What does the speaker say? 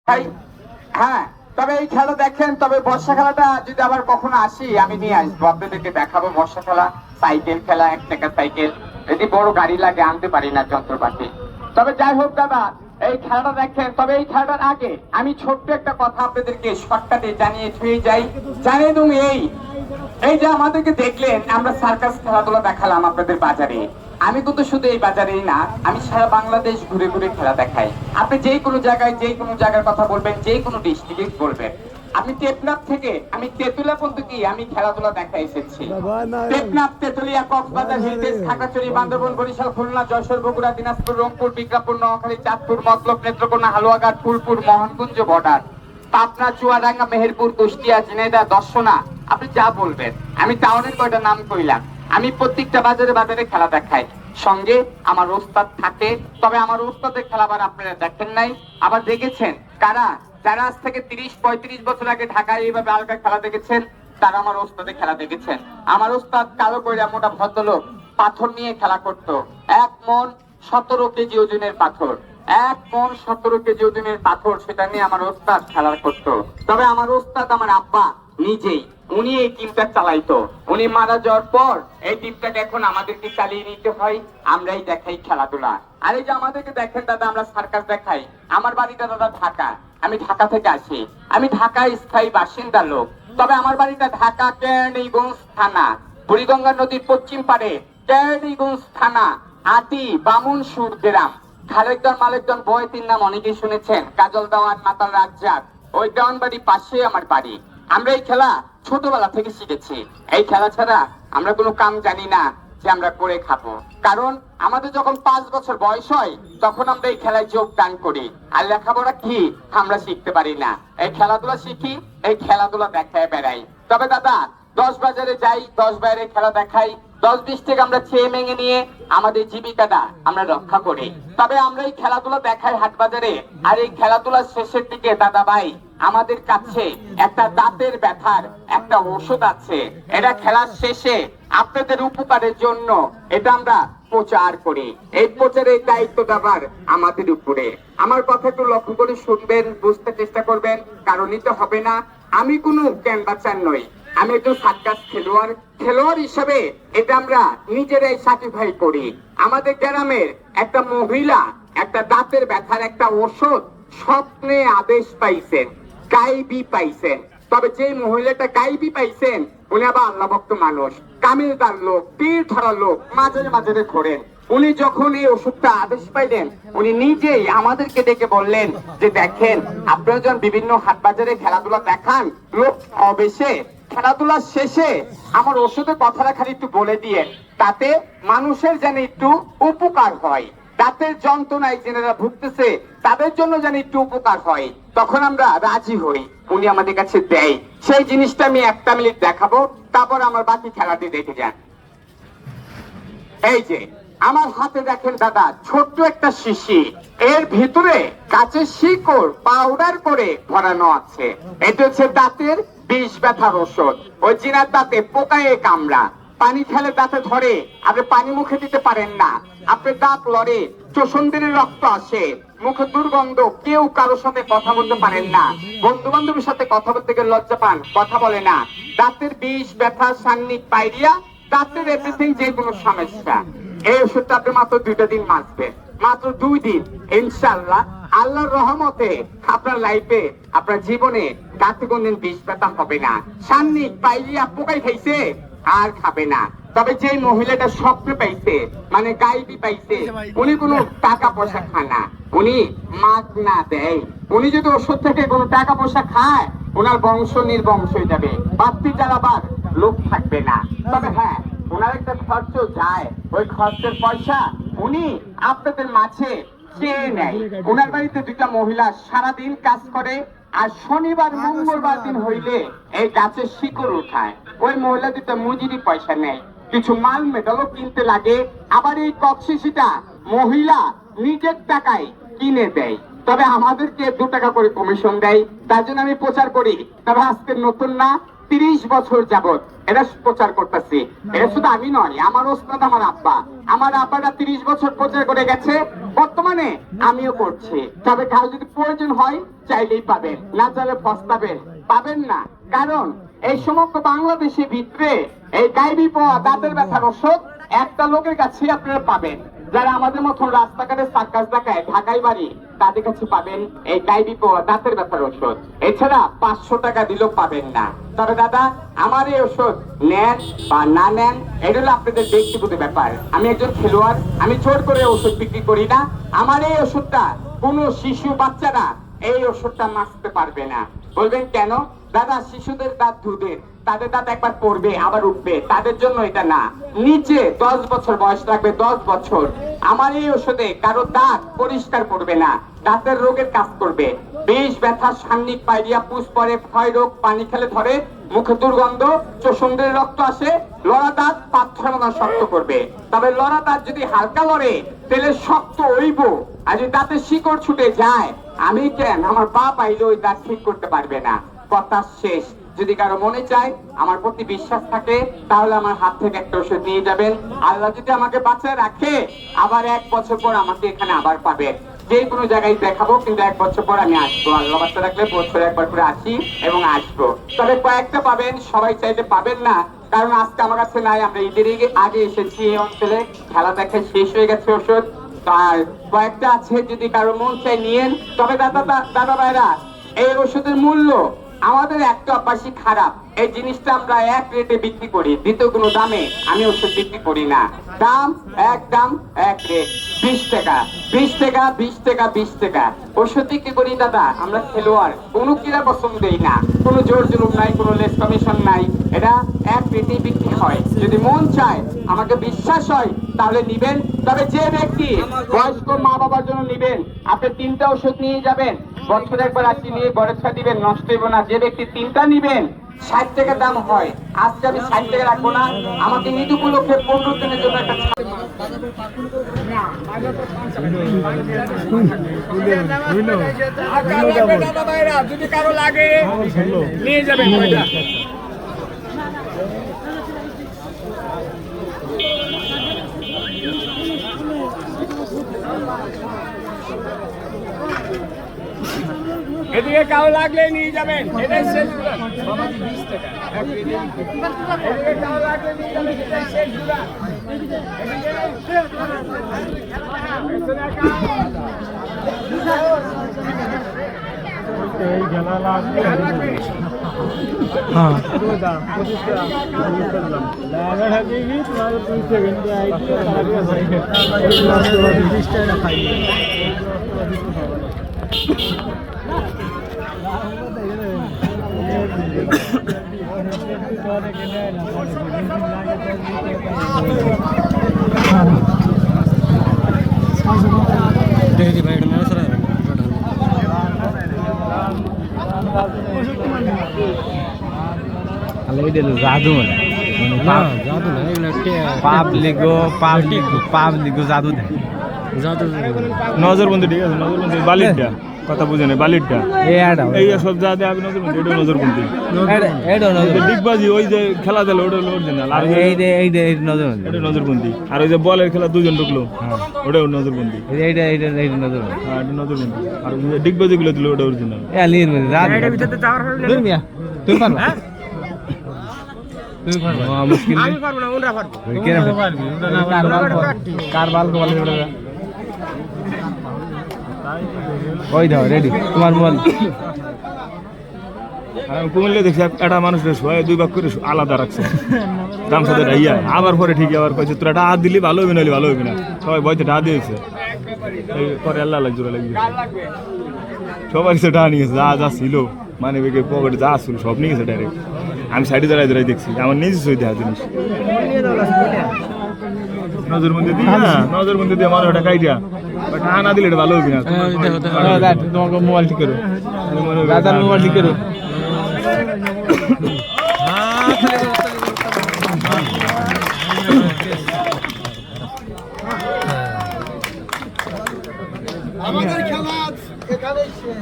ভাই, হ্যাঁ, তবে এই খেলা দেখেন। তবে বর্ষা খেলাটা যদি আবার কখনো আসি আমি নিয়ে আসবো, আপনাদেরকে দেখাবো বর্ষা খেলা। সাইকেল খেলা, এক টাকার সাইকেল, যদি বড় গাড়ি লাগে আনতে পারি না যন্ত্রপাতি। তবে যাই হোক দাদা, এই খেলাটা দেখেন। তবে এই খেলাটার আগে আমি ছোট্ট একটা কথা আপনাদেরকে শর্টকাটে জানিয়ে ছুঁয়ে যাই। জানেন এই এই যে আমাদেরকে দেখলেন, আমরা সার্কাস খেলাধুলা দেখালাম আপনাদের বাজারে। আমি কিন্তু শুধু এই বাজারেই না, আমি সারা বাংলাদেশ ঘুরে ঘুরে খেলা দেখাই। আপনি যে কোনো জায়গায় যে কোনো জায়গার কথা বলবেন, যে কোনো ডিস্ট্রিক্ট বলবেন। আমি টেকনাফ থেকে আমি তেতুলিয়া পর্যন্ত কি আমি খেলাধুলা দেখা এসেছি। টেকনাফ, তেতুলিয়া, কক্সবাজার, হিলটেজ, খাগড়াছড়ি, বান্দরবান, বরিশাল, খুলনা, যশোর, বগুড়া, দিনাজপুর, রংপুর, বিজ্ঞাপুর, নোয়াখালী, চাঁদপুর, মতলব, নেত্রকোনা, হালুয়াঘাট, ফুলপুর, মোহনগঞ্জ বর্ডার, পাবনা, চুয়াডাঙ্গা, মেহেরপুর, কুষ্টিয়া, ঝিনাইদহ, দর্শনা, আপনি যা বলবেন। আমি টাউনের কয়টা নাম কইলাম। আমি প্রত্যেকটা বাজারে বাজারে খেলা দেখাই, সঙ্গে আমার ওস্তাদ থাকে। তবে আমার ওস্তাদের খেলা আবার আপনারা দেখেন নাই, আবার দেখেছেন কারা? যারা আজ থেকে 30-35 বছর আগে ঢাকায় এইভাবে আলগা খেলা দেখেছেন, তারা আমার ওস্তাদের খেলা দেখেছেন। আমার ওস্তাদ কালো কইরা মোটা ভদ্রলোক, পাথর নিয়ে খেলা করত। 1 মণ 17 কেজি ওজনের পাথর, 1 মণ 17 কেজি ওজনের পাথর, সেটা নিয়ে আমার ওস্তাদ খেলা করত। তবে আমার ওস্তাদ আমার আব্বা নিজেই, উনি এই টিমটা চালাইতো। উনি মারা যাওয়ার পর এই টিমটাকে এখন আমাদেরকে চালিয়ে নিতে হয়, আমরাই দেখাই খেলাধুলা। আর এই যে আমাদেরকে দেখেন দাদা, আমরা সার্কাস দেখাই। আমার বাড়িটা দাদা ঢাকা, আমি ঢাকা থেকে আসি। আমি ঢাকায় স্থায়ী বাসিন্দা লোক। তবে আমার বাড়িটা ঢাকা কেরানীগঞ্জ থানা, বুড়িগঙ্গা নদীর পশ্চিম পাড়ে, কেরানীগঞ্জ থানা, আতি বামুনসুর গ্রাম। খালেকজন মালেকজন বয়তির নাম অনেকেই শুনেছেন, কাজল দেওয়ান, মাতাল রাজ্জাক, ওই দেওয়ান বাড়ি পাশে আমার বাড়ি। আমরা এই খেলা ছোটবেলা থেকে শিখেছি। এই খেলা ছাড়া আমরা কোনো কাম জানি না যে আমরা করে খাবো। কারণ আমাদের যখন 5 বছর বয়স হয়, তখন আমরা এই খেলায় যোগদান করি। আর লেখাপড়া কি আমরা শিখতে পারি না, এই খেলাধুলা শিখি, এই খেলাধুলা দেখায় বেড়াই। তবে দাদা, 10 বাজারে যাই, 10 বাইরে খেলা দেখাই, 10-20 থেকে আমরা চেয়ে মেঙে নিয়ে আমাদের জীবিকাটা আমরা রক্ষা করি। তবে আমরা এই খেলাধুলা দেখাই হাট বাজারে। আর এই খেলাধুলার শেষের দিকে দাদা ভাই, আমাদের কাছে একটা দাঁতের ব্যথার একটা ওষুধ আছে। এটা খেলার শেষে আপনাদের উপকারের জন্য এটা আমরা প্রচার করি। এই প্রচারের দায়িত্ব দেবার আমাদের উপরে। আমার কথা একটু লক্ষ্য করে শুনবেন, বুঝতে চেষ্টা করবেন, কারণ নিতে হবে না। আমি কোনো ক্যানভাসার নই, আমি একজন সার্কাস খেলোয়াড় হিসেবে এটা আমরা নিজেরাই সার্টিফাই করি। আমাদের গ্রামের একটা মহিলা একটা দাঁতের ব্যথার একটা ওষুধ স্বপ্নে আদেশ পাইছেন, গাইবি পাইছেন। তবে যে মহিলাটা গাইবি পাইছেন, উনি আবার আল্লাহ ভক্ত মানুষ, কামিলদার লোক, পীর ধরা লোক, মাঝে মাঝে ঘোরেন। উনি যখন এই ওষুধটা আদেশ পাইলেন, উনি নিজেই আমাদেরকে ডেকে বললেন যে দেখেন, আপনারা যখন বিভিন্ন হাট বাজারে খেলাধুলা দেখান, লোক অবেশে খেলাধুলার শেষে আমার ওষুধের কথাটা খালি একটু বলে দিয়ে, তাতে মানুষের যেন একটু উপকার হয়, দাঁতের যন্ত্রণায় যারা ভুগতেছে তাদের জন্য যেন একটু উপকার হয়। তখন আমরা রাজি হই, উনি আমাদের কাছে দেয়। সেই জিনিসটা আমি 1 মিনিট দেখাবো, তারপর আমার বাকি খেলাটি দেখে যান। এই যে আমার হাতে দেখেন দাদা, ছোট্ট একটা শিশি, এর ভিতরে কাঁচের শিকড় পাউডার করে ভরানো আছে। এটা হচ্ছে দাঁতের বিষ ব্যথার ওষুধ। ওই জিনার দাঁতে পোকায় কামড়া, পানি খেলে দাঁতে ধরে, আপনি পানি মুখে দিতে পারেন না, আপনার দাঁত লড়ে, চোষণদের রক্ত আসে, মুখে দুর্গন্ধ, কেউ কারোর সাথে কথা বলতে পারেন না, বন্ধু বান্ধবের সাথে কথা বলতে গেলে লজ্জা পান, কথা বলে না। দাঁতের বিষ ব্যথা, সান্নিক, পাইরিয়া, দাঁতের এভরিথিং, যে কোনো সমস্যা, এই ওষুধটা আপনি মাত্র 2টা দিন মাসবেন, মাত্র 2 দিন। ইনশাআল্লাহ আল্লাহর রহমতে আপনার লাইফে, আপনার জীবনে দাঁতে কোনদিন বিষ ব্যথা হবে না। সান্নিক, পাইরিয়া, পোকাই খাইছে আর খাবে না। তবে যে মহিলাটা স্বপ্ন পাইছে, মানে গাইবি পাইছে, উনি কোনো টাকা পয়সা খায় না, উনি মাগ না দেয়। উনি যদি ওষুধ থেকে কোনো টাকা পয়সা খায়, ওনার বংশ নির্বংশ হয়ে যাবে, বাড়তি জ্বালাবার লোক থাকবে না। তবে হ্যাঁ, ওনার একটা খরচ যায়, ওই খরচের পয়সা উনি আপনাদের মাঝে চেয়ে নেয়। ওনার বাড়িতে 2টা মহিলা সারাদিন কাজ করে, আর শনিবার মঙ্গলবার দিন হইলে এই গাছের শিকড় উঠায়। ওই মহিলা 2টা মজুরি পয়সা নেয়, কিছু মাল মেটালও কিনতে লাগে, আবার এই কক্সিসিটা মহিলা নিজের টাকায় কিনে দেয়। তবে আমাদেরকে 2 টাকা করে কমিশন দেয়, তার জন্য আমি প্রচার করি। তবে আজকে নতুন না, 30 বছর যাবত এটা প্রচার করতেছি। এটা শুধু আমি নয়, আমার ওস্তাদ আমার আব্বাটা 30 বছর প্রচার করে গেছে, বর্তমানে আমিও করছি। তবে কাল যদি প্রয়োজন হয় চাইলেই পাবেন, না চাইলে পস্তাবেন, পাবেন না। কারণ এই সমগ্র বাংলাদেশের ভিতরে এই গাইবি পাওয়া দাঁতের ব্যথার ওষুধ একটা লোকের কাছে আপনারা পাবেন। যারা আমাদের মতো রাস্তাঘাটে সার্কাস দেখায়, ঢাকায় বাড়ি, তাদের কাছে পাবেন এই গাইবি পাওয়া দাঁতের ব্যথার ওষুধ। এছাড়া 500 টাকা দিলেও পাবেন না। তবে দাদা, আমার এই ওষুধ নেন বা না নেন এটা হলো আপনাদের ব্যক্তিগত ব্যাপার। আমি একজন খেলোয়াড়, আমি জোর করে ওষুধ বিক্রি করি না। আমার এই ওষুধটা কোনো শিশু বাচ্চারা এই ওষুধটা মাখতে পারবে না। বলবেন কেন? দাদা, শিশুদের দাঁত দুধের, তাদের দাঁত একবার পড়বে আবার উঠবে, তাদের জন্য এটা না। নিচে 10 বছর বয়স লাগবে, 10 বছর। আমার এই ওষুধে কারো দাঁত পরিষ্কার করবে না, দাঁতের রোগের কাজ করবে। বিষ, ব্যথা, সান্নিক, পায়রিয়া, পুষ পরে, ক্ষয় রোগ, পানি খেলে ধরে, মুখে দুর্গন্ধ, চোষণ্ডের রক্ত আসে, লড়া দাঁত পাথর মতো শক্ত করবে। তবে লড়া দাঁত যদি হালকা লড়ে তাহলে শক্ত হইব, আর যদি দাঁতের শিকড় ছুটে যায়, আমি কেন, আমার বাপ আইলে ওই দাঁত ঠিক করতে পারবে না। কথা শেষ। যদি কারো মনে চায়, আমার প্রতি বিশ্বাস থাকে, তাহলে আমার হাত থেকে একটা ওষুধ নিয়ে যাবেন। আল্লাহ যদি আমাকে বাঁচায় রাখে, আবার 1 বছর পর আমাকে এখানে আবার পাবেন। যে কোনো জায়গায় দেখাবো, কিন্তু 1 বছর পর আমি আসবো। আল্লাহ বাচ্চা রাখলে বছরে একবার করে আসি এবং আসবো। তবে কয়েকটা পাবেন, সবাই চাইলে পাবেন না, কারণ আজকে আমার কাছে নাই। আমরা ঈদের আগে এসেছি এই অঞ্চলে, খেলা দেখে শেষ হয়ে গেছে ওষুধ। আর কয়েকটা আছে, যদি কারো মন চাই নিয়েন। তবে দাদা ভাইরা, এই ওষুধের মূল্য আমাদের একটা অভ্যাসই খারাপ। এই জিনিসটা আমরা 1 রেটে বিক্রি করি, দ্বিতীয় কোনো দামে আমি ওষুধ বিক্রি করি না। দাম 1 রেট, 20 টাকা, 20 টাকা, 20 টাকা, 20 টাকা ওষুধ বিক্রি করি। দাদা, আমরা খেলোয়াড়, কোনো ক্রীড়া পছন্দ দেই না, কোনো জোর জুলুম নাই, কোনো লেস কমিশন নাই। এটা 1 রেটেই বিক্রি হয়। যদি মন চায়, আমাকে বিশ্বাস হয়, তাহলে নিবেন। তবে যে ব্যক্তি বয়স্ক মা বাবার জন্য নিবেন, আপনি 3টা ওষুধ নিয়ে যাবেন, বছরে একবার আসি নিয়ে গড়েছা দিবেন, নষ্ট হইব না। যে ব্যক্তি 3টা নিবেন, 60 টাকা দাম হয়। আজকে আমি 60 টাকা রাখবো না, আমাকে ঈদ উপলক্ষে 15 দিনের জন্য একটা যদি কারো লাগে নিয়ে যাবেন। এদিকে কাউ লাগলে নিয়ে যাবেন। এটাই শেষ দুরান। বাবাজি 20 টাকা। এদিকে কাউ লাগলে নিয়ে যাবেন। এটাই শেষ দুরান। এই খেলা লাগবে। হ্যাঁ, লাগা থাকে কি তোমার 2 সেকেন্ড আইডিয়া লাগে সাইকেল 20 টাকা খাই। জাদু পাবলিক জাদু দেয়। নজরবন্দি, ঠিক আছে, নজরবন্দি বালিরটা কথা বুঝে নেই, বালিরটা এই সব যা দেয় নজরবন্দি, এটা নজরবন্দি। ডিগবাজি ওই যে খেলা দিল ওটা অরিজিনাল, আর এটা নজরবন্দি। আর ওই যে বলের খেলা 2 জন ঢুকলো, ওটাও নজরবন্দি। নজরবন্দি। আর ডিগবাজি গুলো দিল ওটা অরিজিনাল। তুমি পারবা? মুশকিল, আমি পারবো না, ওরা পারবে। কারবাল বলে ওটা। ওই দাও রেডি তোমার মোবাইল। কুমিল্লে দেখছি একটা মানুষের শোয় 2 ভাগ করে আলাদা রাখছে গামছাতে ঢাইয়া। আবার পরে ঠিকই আবার কইছে তোরা টাকা দিলি ভালো হইবে, নাহলে ভালো হইবে না। সবাই বইতে টাকা দিয়েছে, পরে আল্লাহ লাগবে সবাই সে টাকা নিয়েছে, যা ছিল মানে পকেটে যা ছিল সব নিয়ে গেছে ডাইরেক্ট। আমি সাইডে দাঁড়াই দেখছি, আমার নিজে সই দেওয়া জিনিস। নজরবন্দি দিয়ে আমার ওটা কাইটা টাকা না দিলে এটা ভালো হইবে না। তোমাকে মোবাইল ঠিক করো, দাদার মোবাইল ঠিক করো। আমাদের খেলা এখানেই শেষ।